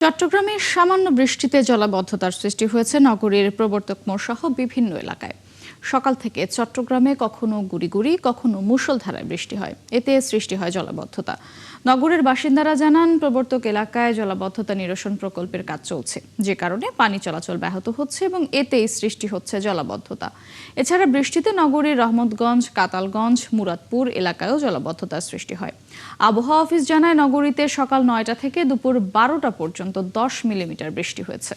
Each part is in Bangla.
চট্টগ্রামে সামান্য বৃষ্টিতে জলাবদ্ধতার সৃষ্টি হয়েছে নগরীর প্রবর্তক মোড় সহ বিভিন্ন এলাকায়। সকাল থেকে চট্টগ্রামে কখনো গুড়ি কখনো মুষলধারায় বৃষ্টি হয়, এতে সৃষ্টি হয় জলাবদ্ধতা। নগরের বাসিন্দারা জানান, প্রবর্তক এলাকায় জলাবদ্ধতা নিরসন প্রকল্পের কাজ চলছে, যে কারণে পানি চলাচল ব্যাহত হচ্ছে এবং এতেই সৃষ্টি হচ্ছে জলাবদ্ধতা। এছাড়া বৃষ্টিতে নগরীর রহমতগঞ্জ, কাতালগঞ্জ, মুরাদপুর এলাকায়ও জলাবদ্ধতার সৃষ্টি হয়। আবহাওয়া অফিস জানায়, নগরীতে সকাল ৯টা থেকে দুপুর ১২টা পর্যন্ত ১০ মিলিমিটার বৃষ্টি হয়েছে।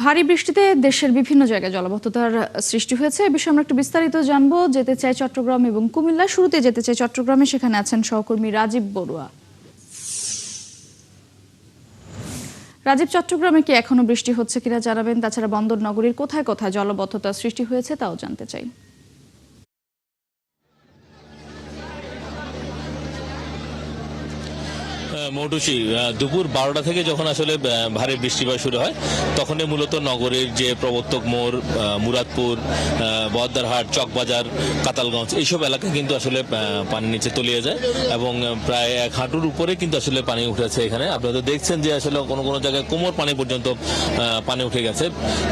ভারী বৃষ্টিতে দেশের বিভিন্ন জায়গায় জলাবদ্ধতার সৃষ্টি হয়েছে। এ বিষয়ে আমরা একটু বিস্তারিত জানবো। যেতে চাই চট্টগ্রাম এবং কুমিল্লা। শুরুতে যেতে চাই চট্টগ্রামে, সেখানে আছেন সহকর্মী রাজীব বড়ুয়া। রাজীব, চট্টগ্রামে কি এখনো বৃষ্টি হচ্ছে কিনা জানাবেন। তাছাড়া বন্দর নগরীর কোথায় কোথায় জলাবদ্ধতার সৃষ্টি হয়েছে তাও জানতে চাই। মৌটুসি দুপুর 12টা থেকে যখন আসলে ভারী বৃষ্টিপাত শুরু হয়, তখনই মূলত নগরের যে প্রবর্তক মোড়, মুরাদপুর, বহদ্দারহাট, চকবাজার, কাতালগঞ্জ এইসব এলাকা কিন্তু আসলে পানির নিচে তলিয়ে যায় এবং প্রায় 1 হাঁটুর উপরে কিন্তু আসলে পানি উঠেছে। এখানে আপনারা তো দেখছেন যে আসলে কোনো কোনো জায়গায় কোমর পানি পর্যন্ত পানি উঠে গেছে।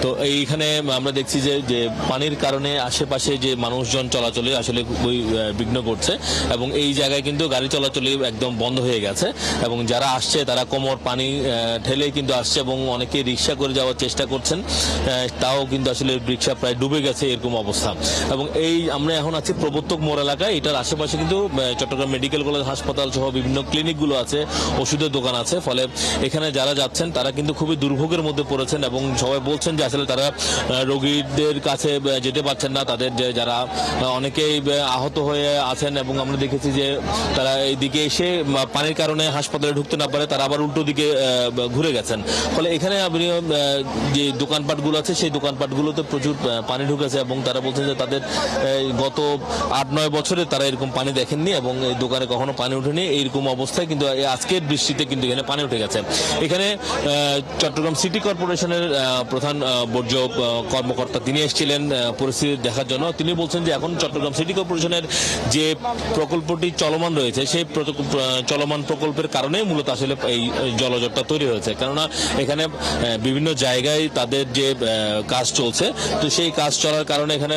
তো এইখানে আমরা দেখছি যে পানির কারণে আশেপাশে যে মানুষজন চলাচলে আসলে খুবই বিঘ্ন করছে এবং এই জায়গায় কিন্তু গাড়ি চলাচলে একদম বন্ধ হয়ে গেছে এবং যারা আসছে তারা কোমর পানি ঠেলে কিন্তু আসছে এবং অনেকে রিক্সা করে যাওয়ার চেষ্টা করছেন, তাও কিন্তু আসলে রিক্সা প্রায় ডুবে গেছে, এরকম অবস্থা। এবং আমরা এখন আছি প্রবর্তক মোড় এলাকায়। এটার আশেপাশে কিন্তু চট্টগ্রাম মেডিকেল কলেজ হাসপাতাল সহ বিভিন্ন ক্লিনিকগুলো আছে, ওষুধের দোকান আছে। ফলে এখানে যারা যাচ্ছেন তারা কিন্তু খুবই দুর্ভোগের মধ্যে পড়েছেন এবং সবাই বলছেন যে আসলে তারা রোগীদের কাছে যেতে পারছেন না। তাদের যারা অনেকেই আহত হয়ে আছেন এবং আমরা দেখেছি যে তারা এইদিকে এসে পানির কারণে হাসপাতালে ঢুকতে না পারে, তারা আবার উল্টো দিকে ঘুরে গেছেন। ফলে এখানে যে দোকানপাটগুলো আছে সেই দোকানপাটগুলোতে প্রচুর পানি ঢুকেছে এবং তারা বলছেন যে তাদের গত ৮-৯ বছরে তারা এরকম পানি দেখেননি এবং এই দোকানে কখনো পানি ওঠেনি। এইরকম অবস্থায় কিন্তু আজকের বৃষ্টিতে কিন্তু এখানে পানি উঠে গেছে। এখানে চট্টগ্রাম সিটি কর্পোরেশনের প্রধান বর্জ্য কর্মকর্তা তিনি এসেছিলেন পরিস্থিতি দেখার জন্য। তিনি বলছেন যে এখন চট্টগ্রাম সিটি কর্পোরেশনের যে প্রকল্পটি চলমান রয়েছে সেই চলমান প্রকল্পের কারণে মূলত আসলে এই জলজটটা তৈরি হয়েছে। কেননা এখানে বিভিন্ন জায়গায় তাদের যে কাজ চলছে, তো সেই কাজ চলার কারণে এখানে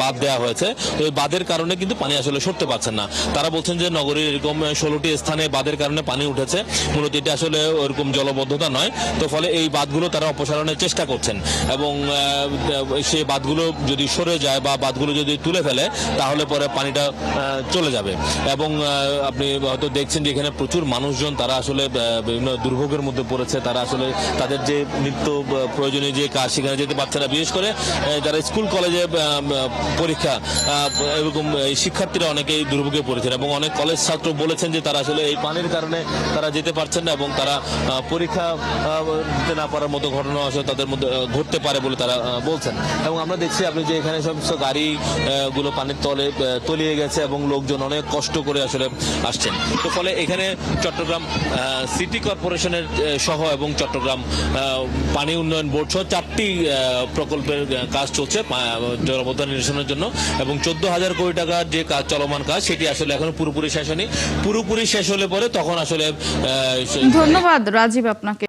বাঁধ দেওয়া হয়েছে। এই বাঁধের কারণে কিন্তু পানি আসলে সরতে পারছেন না। তারা বলছেন যে নগরীর এরকম 16টি স্থানে বাঁধের কারণে পানি উঠেছে, মূলত এটা আসলে ওরকম জলবদ্ধতা নয়। তো ফলে এই বাঁধগুলো তারা অপসারণের চেষ্টা করছেন এবং সেই বাঁধগুলো যদি সরে যায় বা বাঁধগুলো যদি তুলে ফেলে তাহলে পরে পানিটা চলে যাবে। এবং আপনি হয়তো দেখছেন যে এখানে প্রচুর মানুষজন তারা আসলে বিভিন্ন দুর্ভোগের মধ্যে পড়েছে। তারা আসলে তাদের যে নিত্য প্রয়োজনীয় যে কাজ সেখানে যেতে পারছে না। বিশেষ করে যারা স্কুল কলেজে পরীক্ষা, এরকম শিক্ষার্থীরা অনেকেই দুর্ভোগে পড়েছেন এবং অনেক কলেজ ছাত্র বলেছেন যে তারা আসলে এই পানির কারণে তারা যেতে পারছেন না এবং তারা পরীক্ষা দিতে না পারার মতো ঘটনা আসলে তাদের মধ্যে ঘটতে পারে বলে তারা বলছেন। এবং আমরা দেখছি আপনি যে এখানে সমস্ত গাড়িগুলো পানির তলে তলিয়ে গেছে এবং লোকজন অনেক কষ্ট করে আসলে আসছেন। তো ফলে এখানে চট্টগ্রাম সিটি কর্পোরেশনের সহ এবং চট্টগ্রাম পানি উন্নয়ন বোর্ড সহ 4টি প্রকল্পের কাজ চলছে জলাবদ্ধতা নিরসনের জন্য এবং 14,000 কোটি টাকার যে কাজ চলমান কাজ সেটি আসলে এখন পুরোপুরি শেষ হয়নি। পুরোপুরি শেষ হলে পরে তখন আসলে। ধন্যবাদ রাজীব আপনাকে।